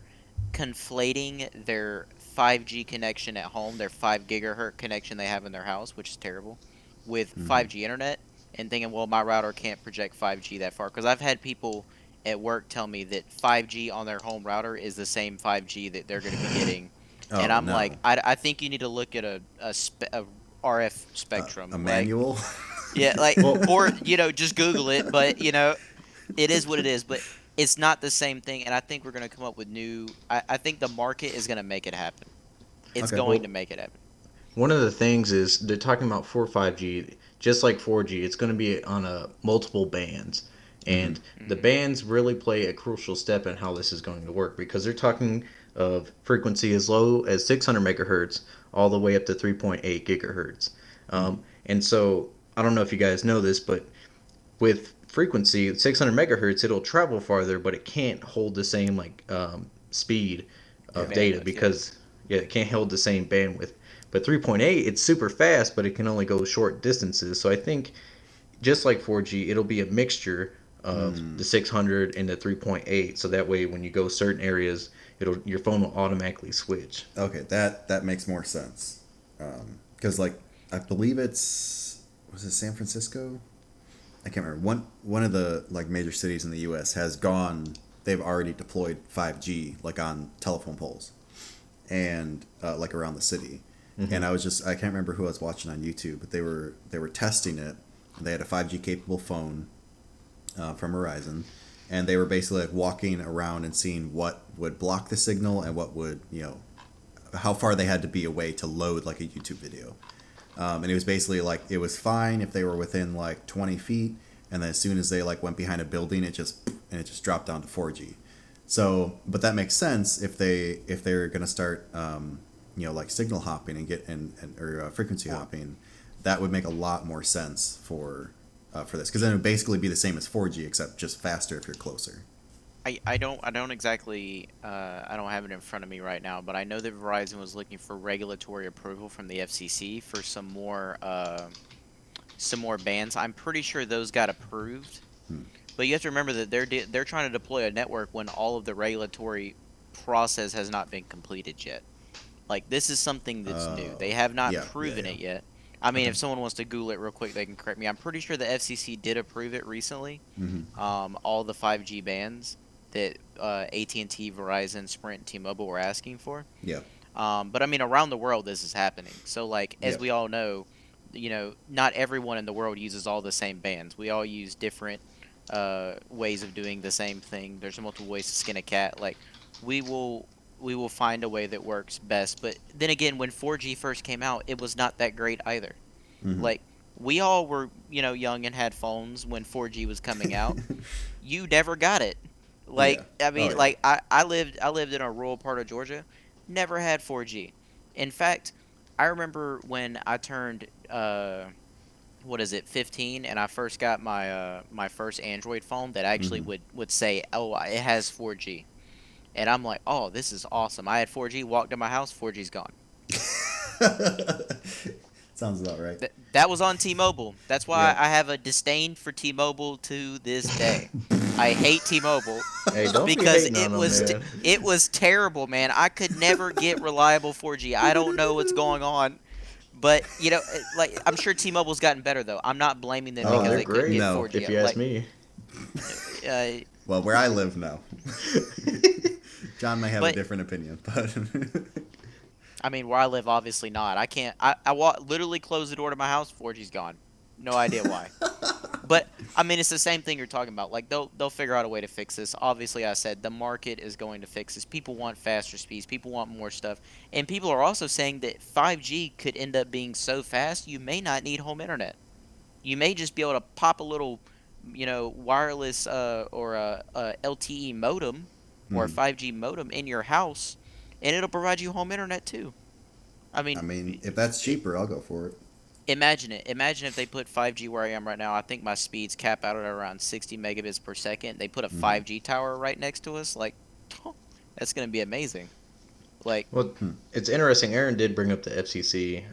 conflating their 5G connection at home, their 5 gigahertz connection they have in their house, which is terrible, with Mm-hmm. 5G internet, and thinking, well, my router can't project 5G that far. Because I've had people at work tell me that 5G on their home router is the same 5G that they're going to be getting. And Oh I'm like, no, I think you need to look at a RF a spectrum. Like, manual. yeah, like, Well, or, just Google it, but, it is what it is, but it's not the same thing. And I think we're going to come up with new. I think the market is going to make it happen. It's Okay. going to well, make it happen. one of the things is they're talking about for 5G, just like 4G, it's going to be on a multiple bands. Mm-hmm. And the Hmm. bands really play a crucial step in how this is going to work because they're talking of frequency as low as 600 megahertz all the way up to 3.8 gigahertz. Mm-hmm. And so I don't know if you guys know this, but with frequency 600 megahertz, it'll travel farther, but it can't hold the same speed of Yeah. data Bandwidth, yeah. because it can't hold the same bandwidth. But 3.8, it's super fast, but it can only go short distances. So I think just like 4G, it'll be a mixture of Mm. the 600 and the 3.8. So that way, when you go certain areas, your phone will automatically switch. Okay, that makes more sense. Because like I believe was it San Francisco? I can't remember. One of the like major cities in the U.S. has gone. They've already deployed 5G like on telephone poles, and like around the city. And I can't remember who I was watching on YouTube, but they were testing it. They had a 5G capable phone from Verizon, and they were basically like walking around and seeing what would block the signal and what would how far they had to be away to load like a YouTube video. And it was basically like it was fine if they were within like 20 feet, and then as soon as they like went behind a building, it just dropped down to 4G. So, but that makes sense if they're gonna start like signal hopping or frequency hopping. That would make a lot more sense for this, because then it would basically be the same as 4G except just faster if you're closer. I don't exactly I don't have it in front of me right now, but I know that Verizon was looking for regulatory approval from the FCC for some more bands. I'm pretty sure those got approved. Hmm. But you have to remember that they're trying to deploy a network when all of the regulatory process has not been completed yet. Like, this is something that's new. They have not Yeah, yeah, proven yeah. it yet. I mean, Okay. if someone wants to Google it real quick, they can correct me. I'm pretty sure the FCC did approve it recently. Mm-hmm. All the 5G bands that AT&T, Verizon, Sprint, and T-Mobile were asking for. Yeah. But I mean, around the world, this is happening. So, like, as Yeah. we all know, not everyone in the world uses all the same bands. We all use different ways of doing the same thing. There's multiple ways to skin a cat. Like, we will we will find a way that works best. But then again, when 4G first came out, it was not that great either. Mm-hmm. Like, we all were, young and had phones when 4G was coming out. You never got it. Yeah. Like, I Oh mean, yeah. like I lived in a rural part of Georgia, never had 4G. In fact, I remember when I turned what is it, 15, and I first got my first Android phone that actually Mm-hmm. would say, "Oh, it has 4G." And I'm like, "Oh, this is awesome." I had 4G, walked in my house, 4G's gone. Sounds about right. That was on T-Mobile. That's why Yep. I have a disdain for T-Mobile to this day. I hate T-Mobile Hey, don't be because hating on them, man. it was terrible, man. I could never get reliable 4G. I don't know what's going on, but like, I'm sure T-Mobile's gotten better though. I'm not blaming them Oh, because they're they couldn't get great, No. 4G. if you ask Like, me. uh, Well, where I live, no. John may have a but different opinion, but I mean, where I live, obviously not. I can't. Literally close the door to my house, 4G's gone. No idea why. But I mean, it's the same thing you're talking about. Like, they'll figure out a way to fix this. Obviously, I said the market is going to fix this. People want faster speeds. People want more stuff, and people are also saying that 5G could end up being so fast you may not need home internet. You may just be able to pop a little, wireless or a LTE modem or a hmm. 5G modem in your house, and it'll provide you home internet too. I I mean, mean, if that's cheaper, I'll go for it. imagine it. Imagine if they put 5G where I am right now. I think my speeds cap out at around 60 megabits per second. They put a Hmm. 5G tower right next to us. Like, that's going to be amazing. Like, Well, Hmm. it's interesting. Aaron did bring up the FCC,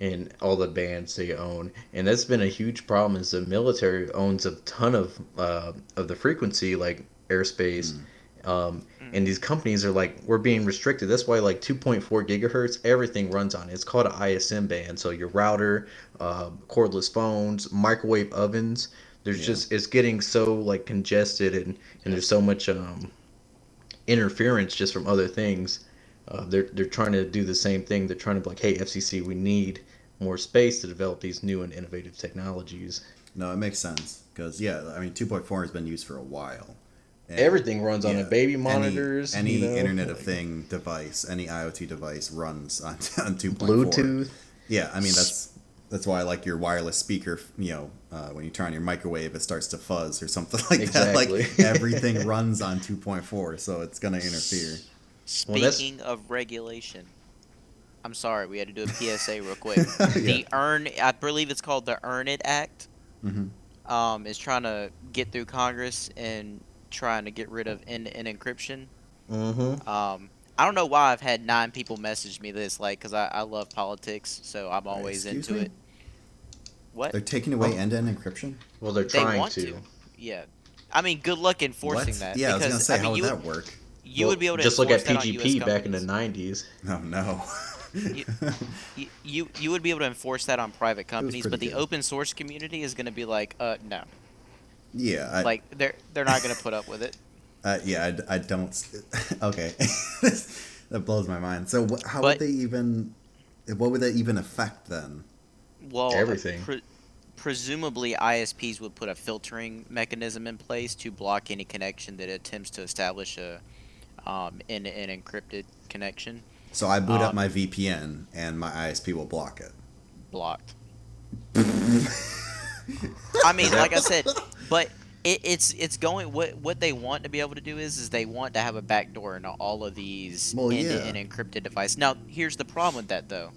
and all the bands they own, and that's been a huge problem. Is the military owns a ton of the frequency, like airspace, and these companies are like, we're being restricted. That's why like 2.4 gigahertz, everything runs on it. It's called an ISM band. So your router, cordless phones, microwave ovens. There's just it's getting so like congested, and there's so much interference just from other things. They're trying to do the same thing. They're trying to be like, hey, FCC, we need more space to develop these new and innovative technologies. No, it makes sense because I mean 2.4 has been used for a while. And, Everything runs on it. Baby monitors, any Internet of Thing device, any IoT device runs on 2.4. Bluetooth. Yeah, I mean that's why like your wireless speaker, when you turn on your microwave, it starts to fuzz or something like that. Like everything runs on 2.4, so it's gonna interfere. Speaking of regulation, I'm sorry, we had to do a PSA real quick. I believe it's called the Earn It Act, is trying to get through Congress and trying to get rid of end-to-end encryption. I don't know why I've had 9 people message me this, like, because I love politics, so I'm always into it. What? They're taking away end-to-end encryption? Well, they're trying to. Yeah. I mean, good luck enforcing that. Yeah, because, I was gonna say, how would that work? You would be able to just look at enforce that on PGP US back in the companies. 90s. Oh no. You would be able to enforce that on private companies, but the good. open source community is going to be like, no. Yeah. Like they're not going to put up with it. Yeah, I don't. Okay, that blows my mind. So how would they even? What would that even affect then? Well, everything. Presumably, ISPs would put a filtering mechanism in place to block any connection that attempts to establish an encrypted connection. So I boot up my VPN, and my ISP will block it. Blocked. I mean, like I said, but it's going. What they want to be able to do is they want to have a backdoor into all of these end-to-end encrypted devices. Now, here's the problem with that, though,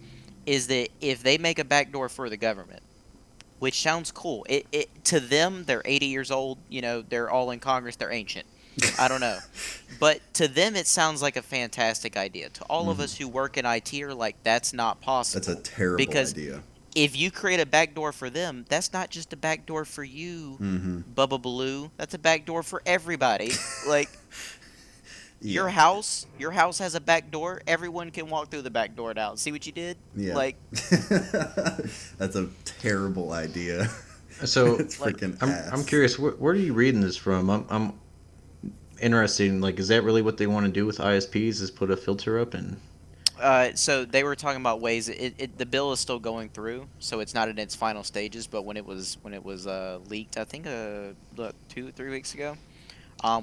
is that if they make a backdoor for the government, which sounds cool, it to them, they're 80 years old. They're all in Congress. They're ancient. I don't know. But to them, it sounds like a fantastic idea. To all of us who work in IT are like, that's not possible. That's a terrible idea. If you create a backdoor for them, that's not just a backdoor for you, Bubba Baloo. That's a backdoor for everybody. Like, your house has a backdoor. Everyone can walk through the back door now. See what you did? Yeah. Like, that's a terrible idea. So it's freaking I'm curious. Where are you reading this from? I'm interested in, like, is that really what they want to do with ISPs? Is put a filter up and? So they were talking about ways. The bill is still going through, so it's not in its final stages. But when it was leaked, I think 2-3 weeks ago,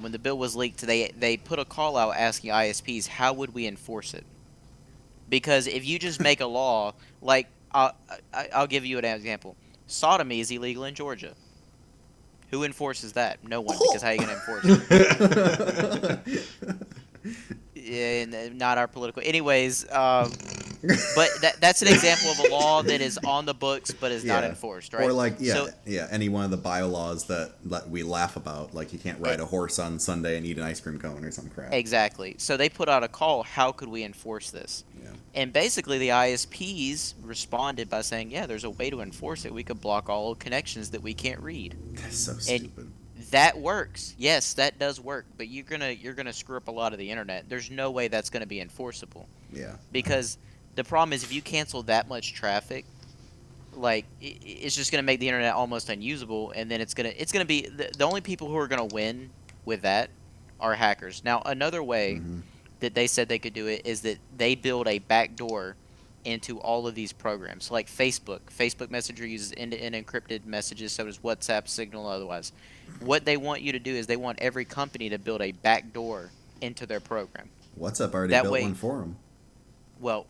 when the bill was leaked, they put a call out asking ISPs, how would we enforce it? Because if you just make a law, like I'll give you an example. Sodomy is illegal in Georgia. Who enforces that? No one, because how are you going to enforce it? And not our political. Anyways, but that's an example of a law that is on the books but is not enforced, right? Or like, any one of the bylaws that we laugh about, like you can't ride a horse on Sunday and eat an ice cream cone or some crap. Exactly. So they put out a call, how could we enforce this? Yeah. And basically the ISPs responded by saying, yeah, there's a way to enforce it. We could block all connections that we can't read. That's so stupid. That works. Yes, that does work. But you're gonna screw up a lot of the internet. There's no way that's gonna be enforceable. Yeah. Because the problem is if you cancel that much traffic, like it's just gonna make the internet almost unusable, and then it's gonna be the only people who are gonna win with that are hackers. Now another way that they said they could do it is that they build a backdoor into all of these programs. So like Facebook Messenger uses end-to-end encrypted messages, so does WhatsApp, Signal, otherwise. What they want you to do is they want every company to build a backdoor into their program. WhatsApp already built one for them. Well,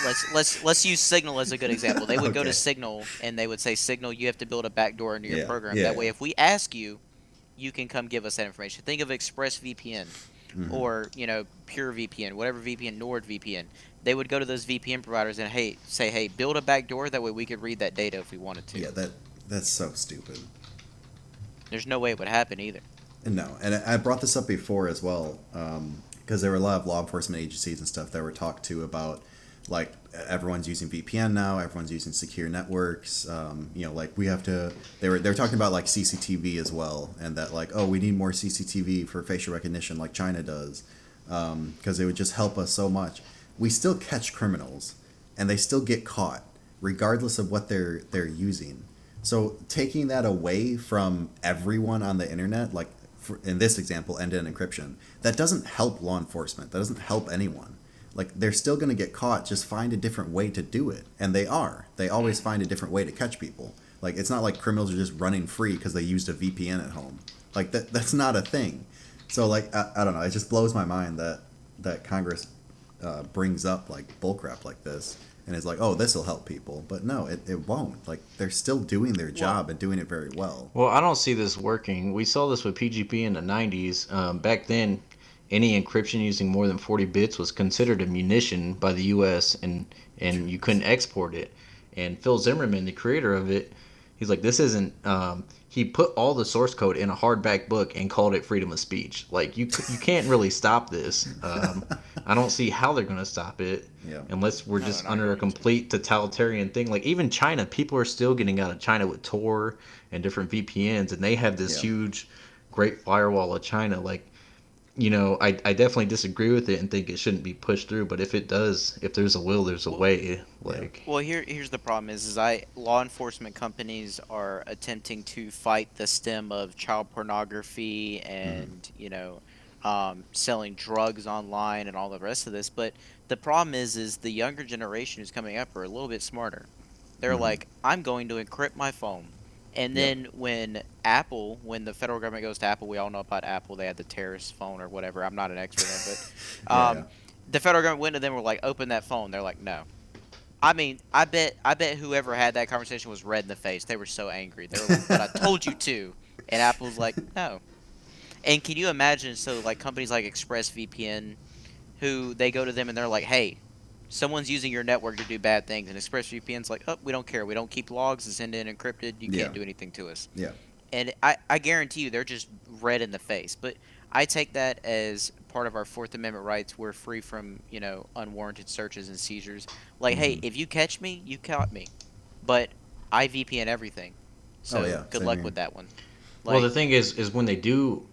let's use Signal as a good example. They would go to Signal and they would say, Signal, you have to build a backdoor into your program. That way, if we ask you, you can come give us that information. Think of ExpressVPN or Pure VPN, whatever VPN, NordVPN. They would go to those VPN providers and say, hey, build a backdoor. That way we could read that data if we wanted to. Yeah, that's so stupid. There's no way it would happen either. No, and I brought this up before as well, because there were a lot of law enforcement agencies and stuff that were talked to about like everyone's using VPN now, everyone's using secure networks. Like we have to. They're talking about like CCTV as well, and that like, oh, we need more CCTV for facial recognition like China does, because it would just help us so much. We still catch criminals, and they still get caught, regardless of what they're using. So taking that away from everyone on the internet, like in this example, end-to-end encryption, that doesn't help law enforcement. That doesn't help anyone. Like, they're still going to get caught. Just find a different way to do it. And they are. They always find a different way to catch people. Like, it's not like criminals are just running free because they used a VPN at home. Like, that's not a thing. So, like, I don't know. It just blows my mind that Congress brings up, like, bullcrap like this. And is like, oh, this will help people. But no, it won't. Like, they're still doing their job and doing it very well. Well, I don't see this working. We saw this with PGP in the 90s. Back then, any encryption using more than 40 bits was considered a munition by the U.S. and you couldn't export it. And Phil Zimmerman, the creator of it, he's like, this isn't. He put all the source code in a hardback book and called it freedom of speech. Like, you can't really stop this. I don't see how they're going to stop it unless we're just under a complete totalitarian thing. Like, even China, people are still getting out of China with Tor and different VPNs, and they have this huge, great firewall of China. Like, I definitely disagree with it and think it shouldn't be pushed through. But if it does, if there's a will, there's a way. Like, well, here's the problem: is law enforcement companies are attempting to fight the stem of child pornography and selling drugs online and all the rest of this. But the problem is the younger generation who's coming up are a little bit smarter. They're like, I'm going to encrypt my phone. And then when the federal government goes to Apple, we all know about Apple. They had the terrorist phone or whatever. I'm not an expert on it, but the federal government went to them and were like, open that phone. They're like, no. I mean, I bet whoever had that conversation was red in the face. They were so angry. They were like, but I told you to. And Apple's like, no. And can you imagine, so like companies like ExpressVPN, who they go to them and they're like, hey, someone's using your network to do bad things, and ExpressVPN's like, oh, we don't care. We don't keep logs. It's end-to-end encrypted. You can't do anything to us. Yeah. And I guarantee you they're just red in the face. But I take that as part of our Fourth Amendment rights. We're free from, unwarranted searches and seizures. Like, hey, if you catch me, you caught me. But I VPN everything. So good luck with that one. Like, well, the thing is when they do,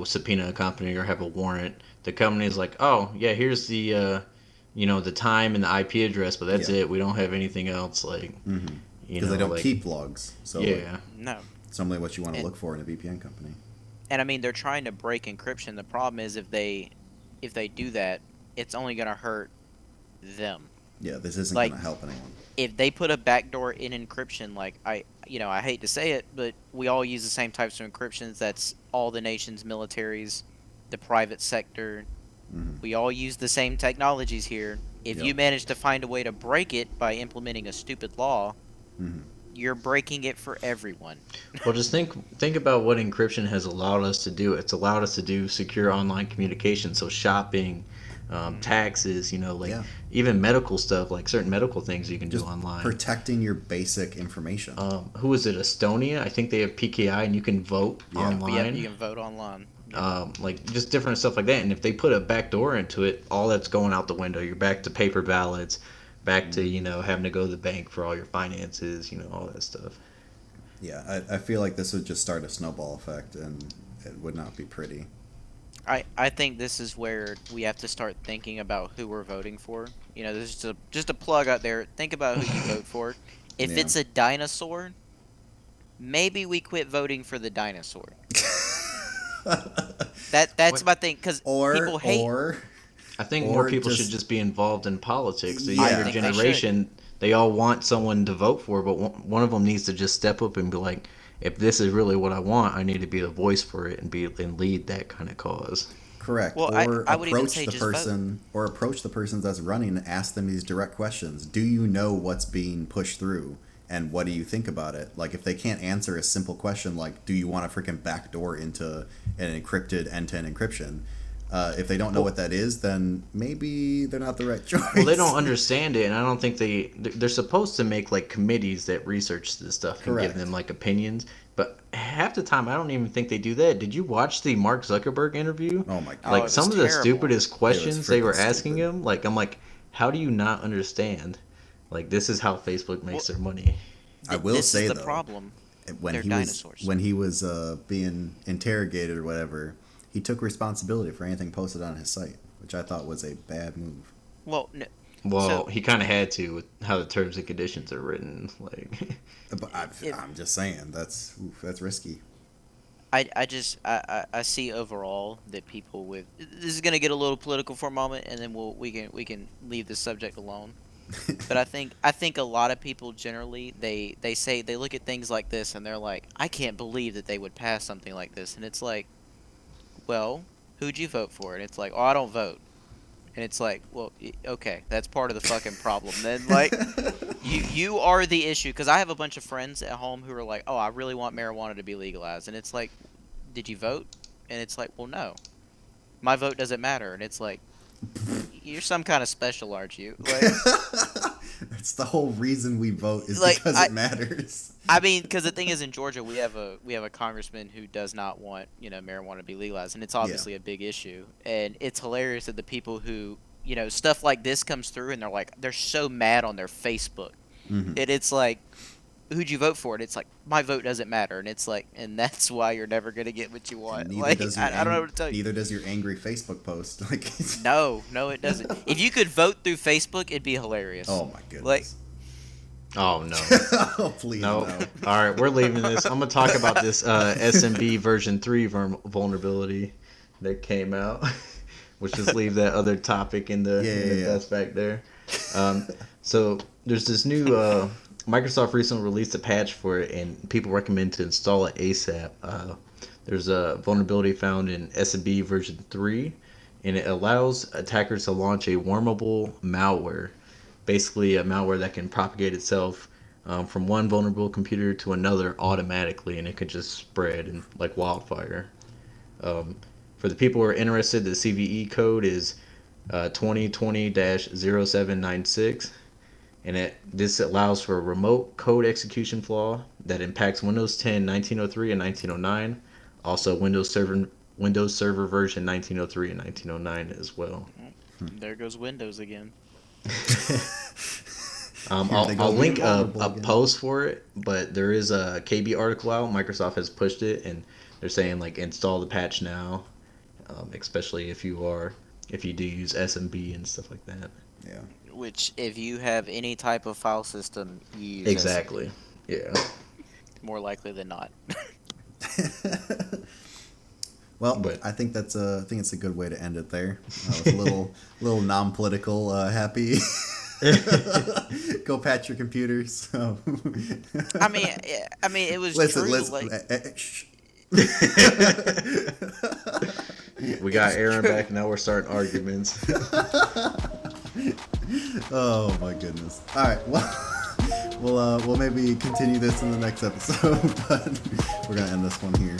subpoena a company or have a warrant, the company is like, oh, yeah, here's the... the time and the IP address, but that's it. We don't have anything else. Like, because they don't keep logs. So no. It's normally what you want to look for in a VPN company. And I mean, they're trying to break encryption. The problem is if they do that, it's only going to hurt them. Yeah, this isn't going to help anyone. If they put a backdoor in encryption, like I hate to say it, but we all use the same types of encryptions. That's all the nation's militaries, the private sector. We all use the same technologies here. If you manage to find a way to break it by implementing a stupid law, you're breaking it for everyone. Well, just think about what encryption has allowed us to do. It's allowed us to do secure online communication, so shopping, taxes, even medical stuff, like certain medical things you can just do online. Protecting your basic information. Who is it? Estonia? I think they have PKI, and you can vote online. Yeah, you can vote online. Like just different stuff like that. And if they put a back door into it, all that's going out the window. You're back to paper ballots, back to having to go to the bank for all your finances, all that stuff. Yeah, I feel like this would just start a snowball effect, and it would not be pretty. I think this is where we have to start thinking about who we're voting for. This is just a plug out there. Think about who you vote for. If it's a dinosaur, maybe we quit voting for the dinosaur. That's my thing, because people hate. I think more people should just be involved in politics. The younger generation, they all want someone to vote for, but one of them needs to just step up and be like, if this is really what I want, I need to be the voice for it and lead that kind of cause. Correct. Well, or I would even approach say the just person, vote. or approach the person that's running and ask them these direct questions. Do you know what's being pushed through? And what do you think about it? Like, if they can't answer a simple question like, do you want a freaking backdoor into an encrypted end-to-end encryption? If they don't know what that is, then maybe they're not the right choice. Well, they don't understand it, and I don't think they're supposed to make like committees that research this stuff and give them like opinions. But half the time, I don't even think they do that. Did you watch the Mark Zuckerberg interview? Oh my god! Like some of the terrible. stupidest questions they were asking him. Like I'm like, how do you not understand? Like, this is how Facebook makes their money. I will this say is the though, problem. when They're he dinosaurs. was being interrogated or whatever, he took responsibility for anything posted on his site, which I thought was a bad move. Well, no, Well, so he kind of had to with how the terms and conditions are written. Like, But I'm just saying that's risky. I see overall that people with this is gonna get a little political for a moment, and then we can leave this subject alone. But I think a lot of people generally they say they look at things like this and they're like, I can't believe that they would pass something like this, and it's like, well, who'd you vote for? And it's like, oh, I don't vote. And it's like, well, okay, that's part of the fucking problem. Then like, you are the issue, because I have a bunch of friends at home who are like, oh, I really want marijuana to be legalized, and it's like, did you vote? And it's like, well, no, my vote doesn't matter. And it's like, you're some kind of special, aren't you? Like, That's the whole reason we vote is Like, because it matters. I mean, because the thing is, in Georgia, we have a congressman who does not want marijuana to be legalized, and it's obviously a big issue. And it's hilarious that the people who stuff like this comes through, and they're so mad on their Facebook, Mm-hmm. and it's like, who'd you vote for? And it's like, my vote doesn't matter, and it's like, and that's why you're never gonna get what you want. Like, I don't know what to tell you. Neither does your angry Facebook post. Like, No, it doesn't. If you could vote through Facebook, it'd be hilarious. oh my goodness. Like, oh no. Oh please No. no. All right, we're leaving this. I'm gonna talk about this SMB version 3 vulnerability that came out. We'll just leave that other topic in the desk back there. So there's this new Microsoft recently released a patch for it, and people recommend to install it ASAP. There's a vulnerability found in SMB version 3, and it allows attackers to launch a wormable malware. Basically, a malware that can propagate itself from one vulnerable computer to another automatically, and it could just spread in, like wildfire. For the people who are interested, the CVE code is 2020-0796, and this allows for a remote code execution flaw that impacts Windows 10 1903 and 1909, also Windows Server version 1903 and 1909 as well. there goes Windows again. I'll link a post for it, but there is a KB article out. Microsoft has pushed it, and they're saying like install the patch now, especially if you do use SMB and stuff like that. Yeah. Which, if you have any type of file system, you use Exactly. SMB. Yeah. More likely than not. Well, I think it's a good way to end it there. With a little non-political, happy. Go patch your computers. So. I mean, it was true. Shh. We got Aaron back. Now we're starting arguments. Oh my goodness! All right, well, we'll maybe continue this in the next episode, but we're gonna end this one here.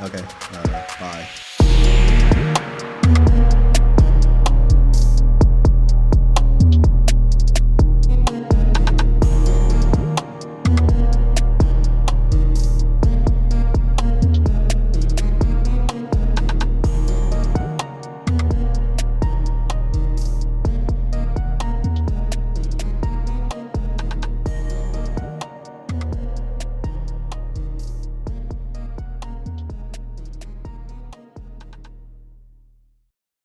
Okay, bye.